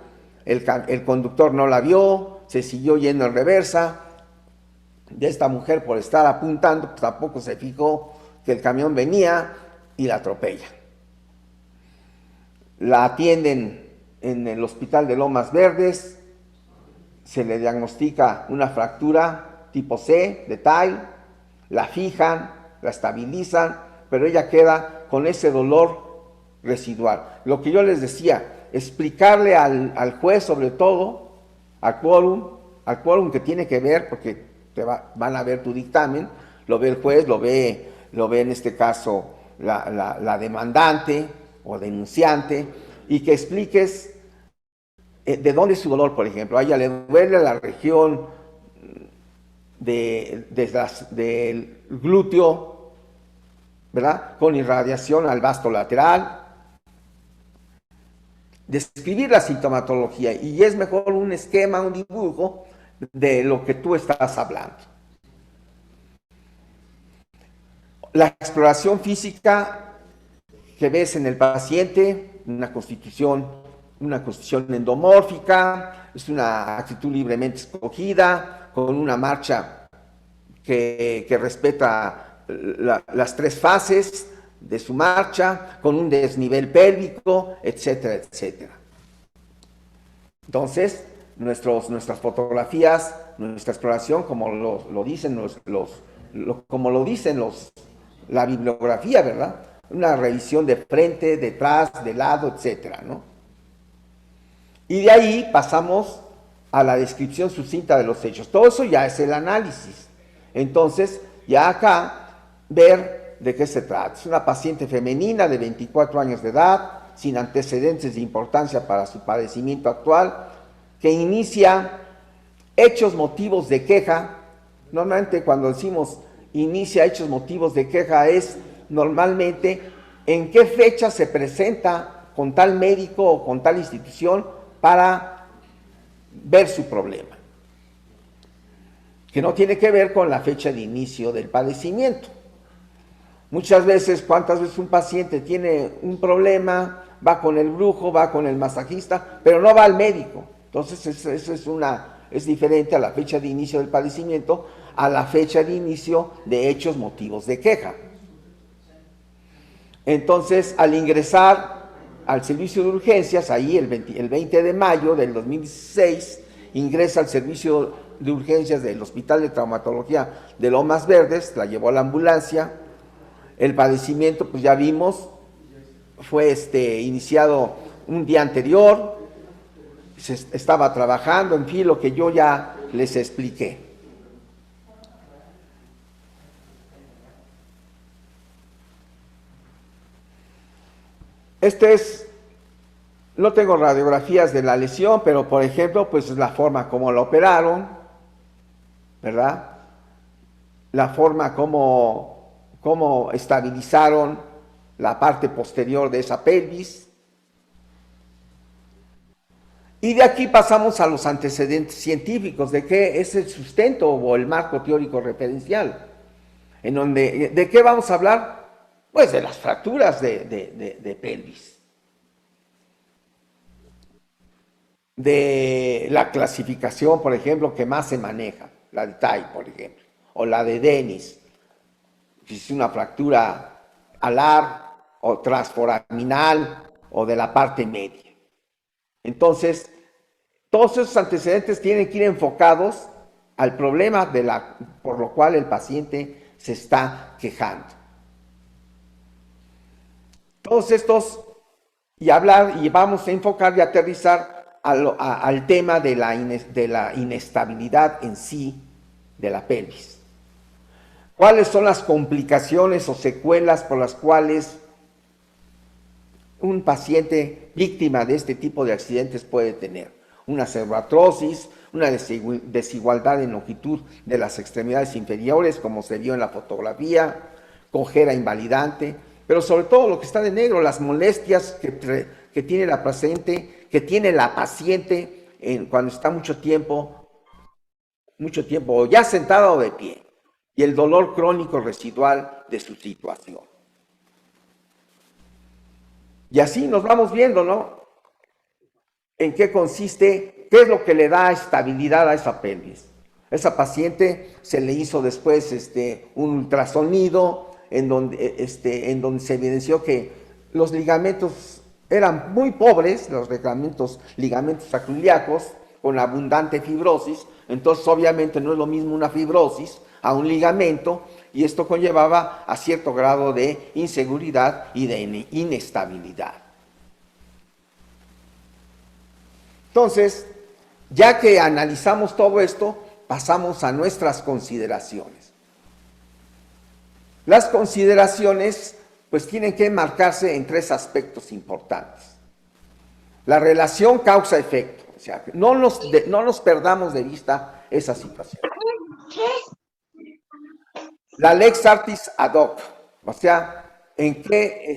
el conductor no la vio, se siguió yendo en reversa. De esta mujer, por estar apuntando, pues tampoco se fijó que el camión venía y la atropella. La atienden en el hospital de Lomas Verdes. Se le diagnostica una fractura tipo C de TAI, la fijan, la estabilizan, pero ella queda con ese dolor residual. Lo que yo les decía, explicarle al juez, sobre todo, al quórum que tiene que ver, porque van a ver tu dictamen, lo ve el juez, lo ve en este caso la demandante o denunciante, y que expliques de dónde es su dolor. Por ejemplo, a ella le duele la región del glúteo, ¿verdad? Con irradiación al vasto lateral. Describir la sintomatología, y es mejor un esquema, un dibujo de lo que tú estás hablando. La exploración física que ves en el paciente, una constitución endomórfica, es una actitud libremente escogida, con una marcha que respeta las tres fases de su marcha, con un desnivel pélvico, etcétera, etcétera. Entonces, nuestras fotografías, nuestra exploración, como lo dicen la bibliografía, ¿verdad? una revisión de frente, detrás, de lado, etcétera, ¿no? Y de ahí pasamos a la descripción sucinta de los hechos. Todo eso ya es el análisis. Entonces, ya acá, ver de qué se trata. Es una paciente femenina de 24 años de edad, sin antecedentes de importancia para su padecimiento actual, que inicia hechos motivos de queja. Normalmente cuando decimos inicia hechos motivos de queja es normalmente en qué fecha se presenta con tal médico o con tal institución para ver su problema, que no tiene que ver con la fecha de inicio del padecimiento. Muchas veces, ¿cuántas veces un paciente tiene un problema, va con el brujo, va con el masajista, pero no va al médico? Entonces eso es diferente a la fecha de inicio del padecimiento, a la fecha de inicio de hechos motivos de queja. Entonces, al ingresar al servicio de urgencias, ahí el 20 de mayo del 2016, ingresa al servicio de urgencias del Hospital de Traumatología de Lomas Verdes, la llevó a la ambulancia. El padecimiento, pues ya vimos, fue iniciado un día anterior, se estaba trabajando, en fin, lo que yo ya les expliqué. No tengo radiografías de la lesión, pero por ejemplo, pues es la forma como la operaron, ¿verdad? La forma como estabilizaron la parte posterior de esa pelvis. Y de aquí pasamos a los antecedentes científicos, de qué es el sustento o el marco teórico referencial. ¿De qué vamos a hablar? Pues de las fracturas de pelvis. De la clasificación, por ejemplo, que más se maneja, la de Tai, por ejemplo, o la de Dennis, si es una fractura alar o transforaminal o de la parte media. Entonces, todos esos antecedentes tienen que ir enfocados al problema por lo cual el paciente se está quejando. Todos estos, y vamos a enfocar y aterrizar al tema de la inestabilidad en sí de la pelvis. ¿Cuáles son las complicaciones o secuelas por las cuales un paciente víctima de este tipo de accidentes puede tener? Una cervatrosis, una desigualdad en longitud de las extremidades inferiores, como se vio en la fotografía, cojera invalidante, pero sobre todo lo que está de negro, las molestias que tiene la paciente, cuando está mucho tiempo, o ya sentada o de pie, y el dolor crónico residual de su situación. Y así nos vamos viendo, ¿no? En qué consiste, qué es lo que le da estabilidad a esa pelvis. Esa paciente se le hizo después un ultrasonido en donde se evidenció que los ligamentos eran muy pobres, los ligamentos sacroiliacos, con abundante fibrosis. Entonces obviamente no es lo mismo una fibrosis a un ligamento, y esto conllevaba a cierto grado de inseguridad y de inestabilidad. Entonces, ya que analizamos todo esto, pasamos a nuestras consideraciones. Las consideraciones pues tienen que enmarcarse en 3 aspectos importantes. La relación causa-efecto, o sea, no nos perdamos de vista esa situación. La lex artis ad hoc, o sea, en qué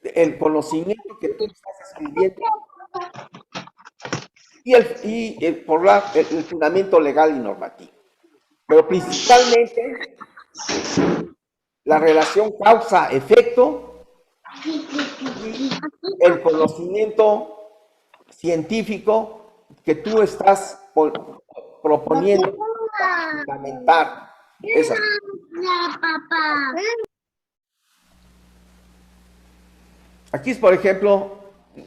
el conocimiento que tú estás escribiendo y por el fundamento legal y normativo. Pero principalmente la relación causa-efecto y el conocimiento científico que tú estás proponiendo para fundamentar esa. Aquí es, por ejemplo,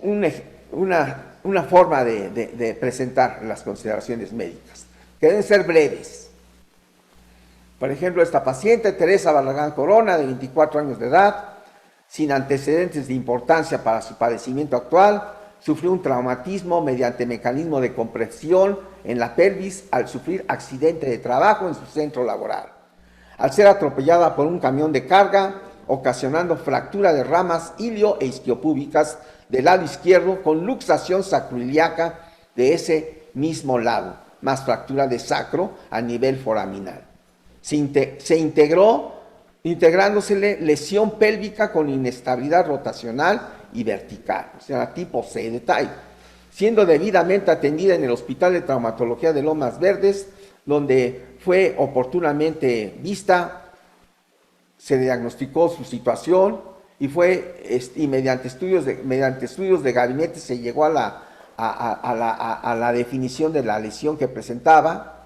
una forma de presentar las consideraciones médicas, que deben ser breves. Por ejemplo, esta paciente, Teresa Barragán Corona, de 24 años de edad, sin antecedentes de importancia para su padecimiento actual, sufrió un traumatismo mediante mecanismo de compresión en la pelvis al sufrir accidente de trabajo en su centro laboral, al ser atropellada por un camión de carga, ocasionando fractura de ramas ilio e isquiopúbicas del lado izquierdo con luxación sacroiliaca de ese mismo lado, más fractura de sacro a nivel foraminal. Se integrándosele lesión pélvica con inestabilidad rotacional y vertical, o sea, tipo C de TAI, siendo debidamente atendida en el Hospital de Traumatología de Lomas Verdes, donde fue oportunamente vista, se diagnosticó su situación y mediante estudios de gabinete se llegó a la definición de la lesión que presentaba.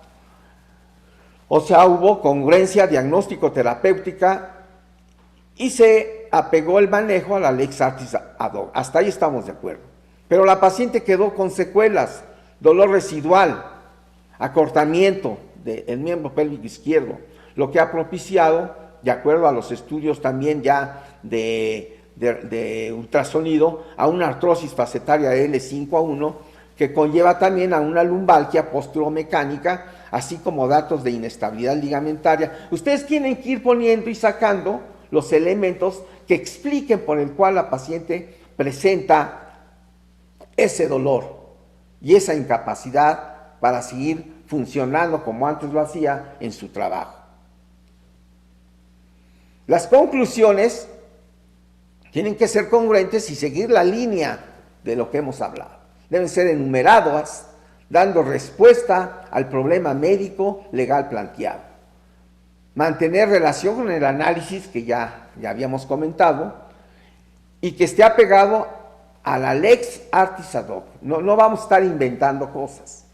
O sea, hubo congruencia diagnóstico-terapéutica y se apegó el manejo a la Lex Artis ad hoc. Hasta ahí estamos de acuerdo. Pero la paciente quedó con secuelas, dolor residual, acortamiento del miembro pélvico izquierdo, lo que ha propiciado, de acuerdo a los estudios también ya de ultrasonido, a una artrosis facetaria L5A1, que conlleva también a una lumbalgia posturomecánica, así como datos de inestabilidad ligamentaria. Ustedes tienen que ir poniendo y sacando los elementos que expliquen por el cual la paciente presenta ese dolor y esa incapacidad para seguir funcionando como antes lo hacía en su trabajo. Las conclusiones tienen que ser congruentes y seguir la línea de lo que hemos hablado. Deben ser enumeradas, dando respuesta al problema médico legal planteado. Mantener relación con el análisis que ya habíamos comentado y que esté apegado a la Lex Artis ad hoc. No vamos a estar inventando cosas.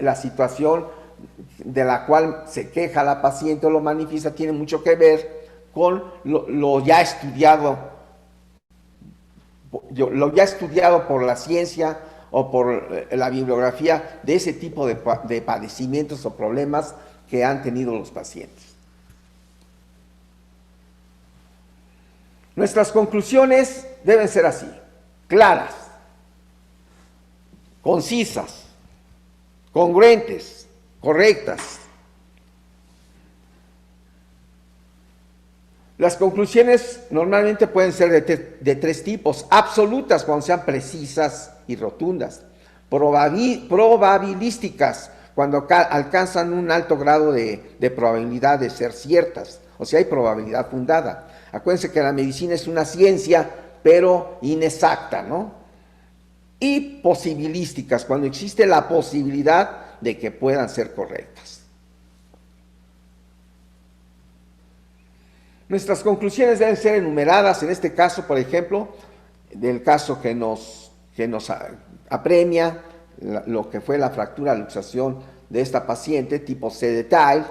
La situación de la cual se queja la paciente o lo manifiesta tiene mucho que ver con lo ya estudiado por la ciencia o por la bibliografía de ese tipo de padecimientos o problemas que han tenido los pacientes. Nuestras conclusiones deben ser así, claras, concisas, congruentes, correctas. Las conclusiones normalmente pueden ser de tres tipos: absolutas cuando sean precisas y rotundas, probabilísticas cuando alcanzan un alto grado de probabilidad de ser ciertas, o sea, hay probabilidad fundada. Acuérdense que la medicina es una ciencia, pero inexacta, ¿no? Y posibilísticas, cuando existe la posibilidad de que puedan ser correctas. Nuestras conclusiones deben ser enumeradas, en este caso, por ejemplo, del caso que nos apremia, lo que fue la fractura luxación de esta paciente, tipo C de TAI.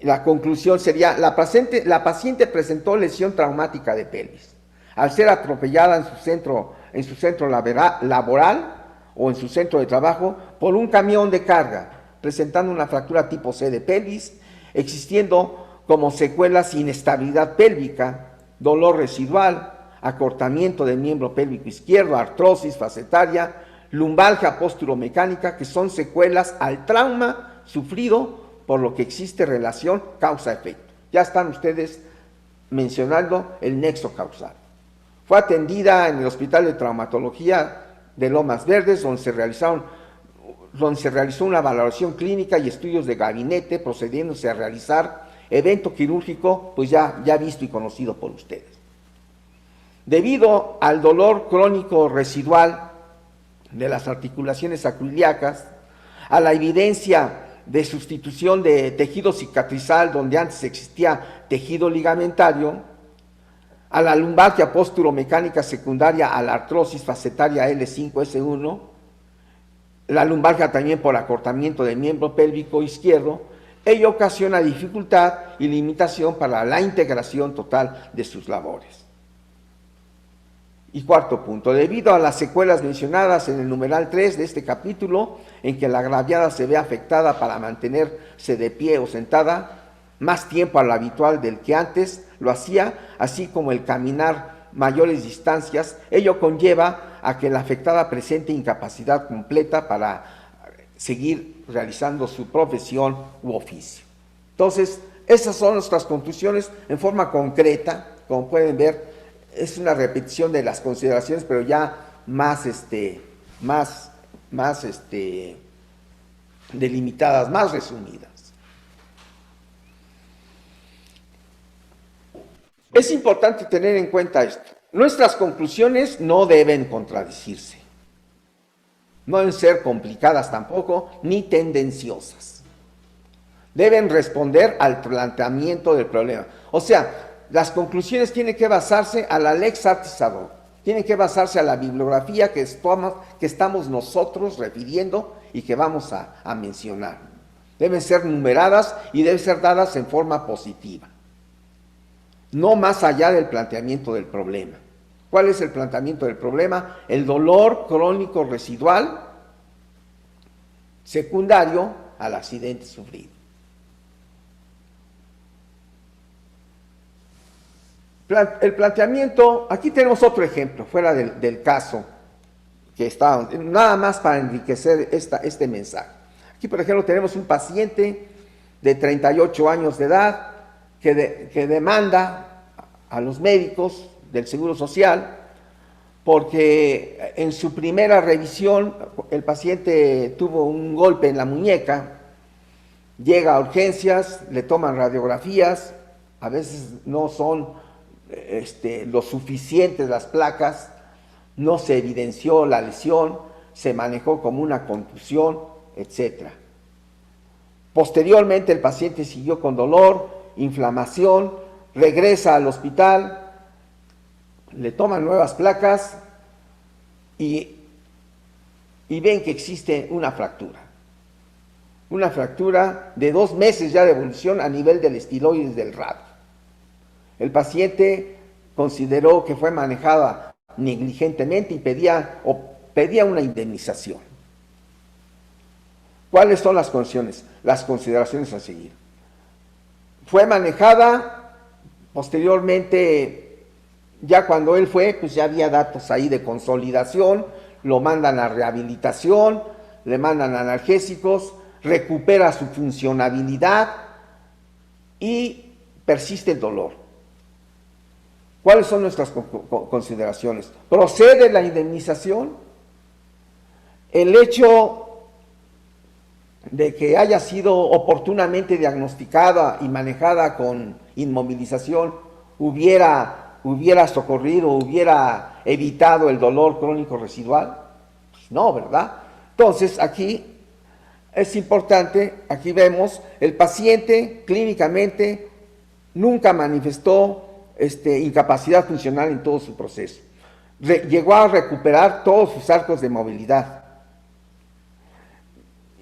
La conclusión sería, la paciente presentó lesión traumática de pelvis, al ser atropellada en su centro laboral o en su centro de trabajo por un camión de carga, presentando una fractura tipo C de pelvis, existiendo como secuelas inestabilidad pélvica, dolor residual, acortamiento del miembro pélvico izquierdo, artrosis facetaria, lumbalgia posturomecánica, que son secuelas al trauma sufrido, por lo que existe relación causa-efecto. Ya están ustedes mencionando el nexo causal. Fue atendida en el Hospital de Traumatología de Lomas Verdes, donde se realizó una valoración clínica y estudios de gabinete, procediéndose a realizar evento quirúrgico, pues ya visto y conocido por ustedes. Debido al dolor crónico residual de las articulaciones sacroiliacas, a la evidencia de sustitución de tejido cicatrizal donde antes existía tejido ligamentario, a la lumbalgia posturomecánica secundaria a la artrosis facetaria L5S1, la lumbalgia también por acortamiento del miembro pélvico izquierdo, ello ocasiona dificultad y limitación para la integración total de sus labores. Y cuarto punto, debido a las secuelas mencionadas en el numeral 3 de este capítulo, en que la agraviada se ve afectada para mantenerse de pie o sentada, más tiempo al habitual del que antes lo hacía, así como el caminar mayores distancias. Ello conlleva a que la afectada presente incapacidad completa para seguir realizando su profesión u oficio. Entonces, esas son nuestras conclusiones en forma concreta. Como pueden ver, es una repetición de las consideraciones, pero ya más delimitadas, más resumidas. Es importante tener en cuenta esto. Nuestras conclusiones no deben contradecirse. No deben ser complicadas tampoco, ni tendenciosas. Deben responder al planteamiento del problema. O sea, las conclusiones tienen que basarse a la lex artis ad hoc, tienen que basarse a la bibliografía que estamos nosotros refiriendo y que vamos a mencionar. Deben ser numeradas y deben ser dadas en forma positiva, no más allá del planteamiento del problema. ¿Cuál es el planteamiento del problema? El dolor crónico residual secundario al accidente sufrido. El planteamiento, aquí tenemos otro ejemplo, fuera del caso, que está nada más para enriquecer este mensaje. Aquí, por ejemplo, tenemos un paciente de 38 años de edad que demanda a los médicos del Seguro Social porque en su primera revisión el paciente tuvo un golpe en la muñeca, llega a urgencias, le toman radiografías, a veces no son lo suficientes las placas, no se evidenció la lesión, se manejó como una contusión, etc. Posteriormente el paciente siguió con dolor, inflamación, regresa al hospital, le toman nuevas placas y ven que existe una fractura de 2 meses ya de evolución a nivel del estiloides del radio. El paciente consideró que fue manejada negligentemente y pedía una indemnización. ¿Cuáles son las consideraciones a seguir? Fue manejada, posteriormente, ya cuando él fue, pues ya había datos ahí de consolidación, lo mandan a rehabilitación, le mandan analgésicos, recupera su funcionabilidad y persiste el dolor. ¿Cuáles son nuestras consideraciones? ¿Procede la indemnización? El hecho de que haya sido oportunamente diagnosticada y manejada con inmovilización hubiera socorrido, hubiera evitado el dolor crónico residual. Pues no, ¿verdad? Entonces aquí es importante, aquí vemos, el paciente clínicamente nunca manifestó incapacidad funcional en todo su proceso. Llegó a recuperar todos sus arcos de movilidad.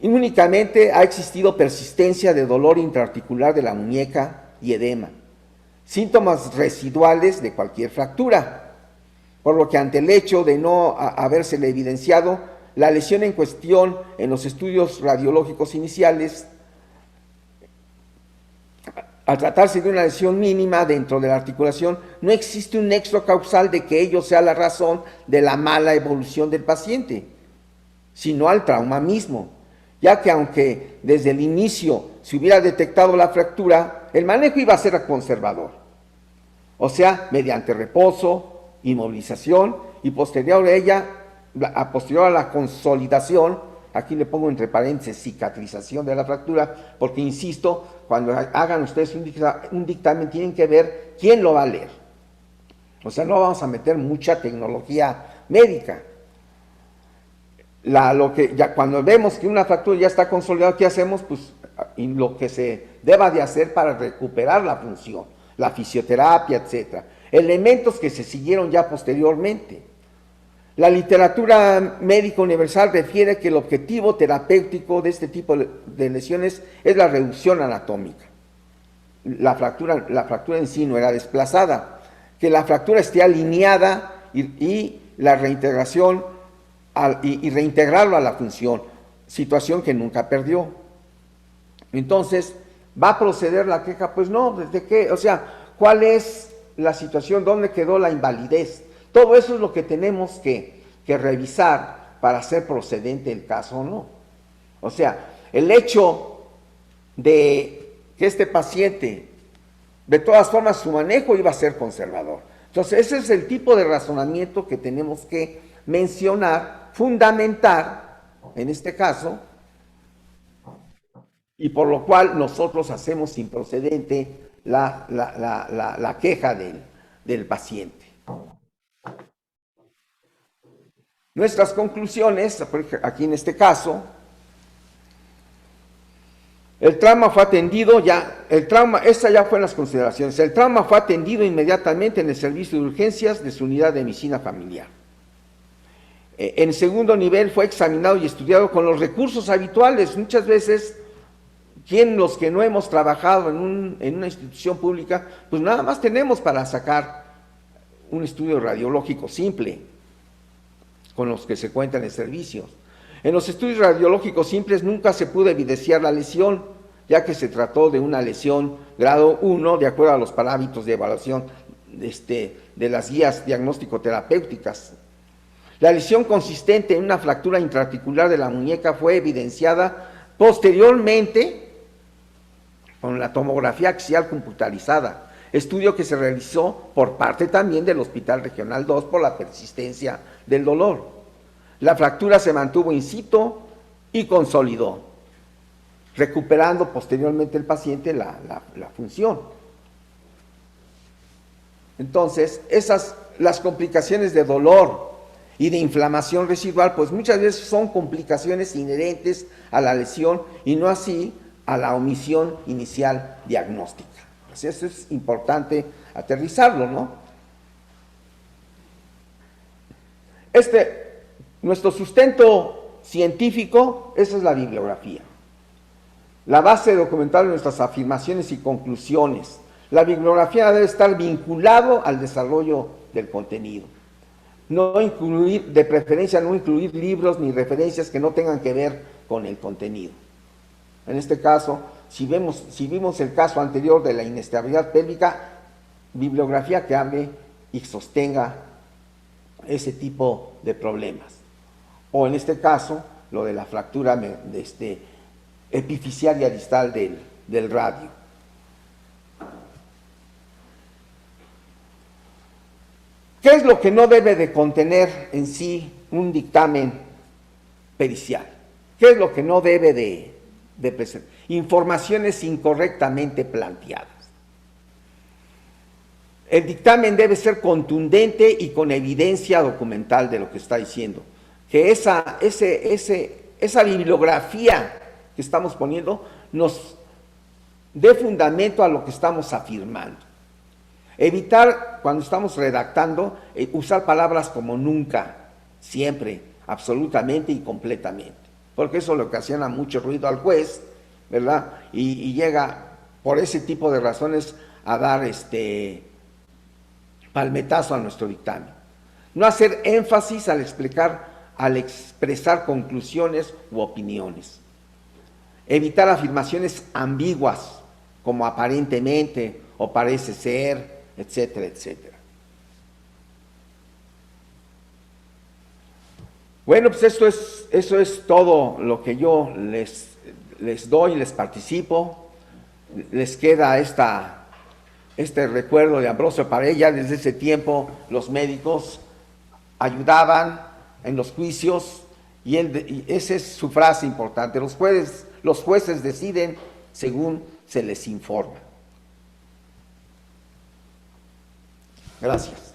Y únicamente ha existido persistencia de dolor intraarticular de la muñeca y edema, síntomas residuales de cualquier fractura, por lo que ante el hecho de no habérsele evidenciado la lesión en cuestión en los estudios radiológicos iniciales, al tratarse de una lesión mínima dentro de la articulación, no existe un nexo causal de que ello sea la razón de la mala evolución del paciente, sino al trauma mismo, ya que aunque desde el inicio se hubiera detectado la fractura, el manejo iba a ser conservador, o sea, mediante reposo, inmovilización y posterior a la consolidación. Aquí le pongo entre paréntesis cicatrización de la fractura, porque insisto, cuando hagan ustedes un dictamen tienen que ver quién lo va a leer. O sea, no vamos a meter mucha tecnología médica. Cuando vemos que una fractura ya está consolidada, ¿qué hacemos? Pues lo que se deba de hacer para recuperar la función, la fisioterapia, etc. Elementos que se siguieron ya posteriormente. La literatura médica universal refiere que el objetivo terapéutico de este tipo de lesiones es la reducción anatómica. La fractura en sí no era desplazada, que la fractura esté alineada y la reintegración y reintegrarlo a la función, situación que nunca perdió. Entonces, ¿Va a proceder la queja? Pues no, ¿desde qué? O sea, ¿cuál es la situación? ¿Dónde quedó la invalidez? Todo eso es lo que tenemos que revisar para hacer procedente el caso o no. O sea, el hecho de que este paciente, de todas formas, su manejo iba a ser conservador. Entonces, ese es el tipo de razonamiento que tenemos que mencionar, fundamentar, en este caso, y por lo cual nosotros hacemos improcedente la queja del paciente. Nuestras conclusiones, aquí en este caso, el trauma fue atendido esta ya fue en las consideraciones, el trauma fue atendido inmediatamente en el servicio de urgencias de su unidad de medicina familiar. En segundo nivel fue examinado y estudiado con los recursos habituales. Muchas veces, los que no hemos trabajado en una institución pública, pues nada más tenemos para sacar un estudio radiológico simple, con los que se cuentan en servicios. En los estudios radiológicos simples nunca se pudo evidenciar la lesión, ya que se trató de una lesión grado 1, de acuerdo a los parámetros de evaluación de las guías diagnóstico-terapéuticas. La lesión consistente en una fractura intraarticular de la muñeca fue evidenciada posteriormente con la tomografía axial computarizada, estudio que se realizó por parte también del Hospital Regional 2 por la persistencia del dolor. La fractura se mantuvo in situ y consolidó, recuperando posteriormente el paciente la función. Entonces, las complicaciones de dolor y de inflamación residual, pues muchas veces son complicaciones inherentes a la lesión y no así a la omisión inicial diagnóstica. Pues eso es importante aterrizarlo, ¿no? Nuestro sustento científico, esa es la bibliografía. La base documental de nuestras afirmaciones y conclusiones. La bibliografía debe estar vinculado al desarrollo del contenido. No incluir, de preferencia, no incluir libros ni referencias que no tengan que ver con el contenido. En este caso, si vimos el caso anterior de la inestabilidad pélvica, bibliografía que hable y sostenga ese tipo de problemas. O en este caso, lo de la fractura epifisiaria distal del radio. ¿Qué es lo que no debe de contener en sí un dictamen pericial? ¿Qué es lo que no debe de presentar? Informaciones incorrectamente planteadas. El dictamen debe ser contundente y con evidencia documental de lo que está diciendo. Que esa bibliografía que estamos poniendo nos dé fundamento a lo que estamos afirmando. Evitar, cuando estamos redactando, usar palabras como nunca, siempre, absolutamente y completamente, porque eso le ocasiona mucho ruido al juez, ¿verdad? Y llega, por ese tipo de razones, a dar palmetazo a nuestro dictamen. No hacer énfasis al expresar conclusiones u opiniones. Evitar afirmaciones ambiguas, como aparentemente o parece ser, etcétera, etcétera. Bueno, pues eso es todo lo que yo les doy, les participo. Les queda este recuerdo de Ambrosio Parella. Desde ese tiempo los médicos ayudaban en los juicios y esa es su frase importante. Los jueces deciden según se les informa. Gracias.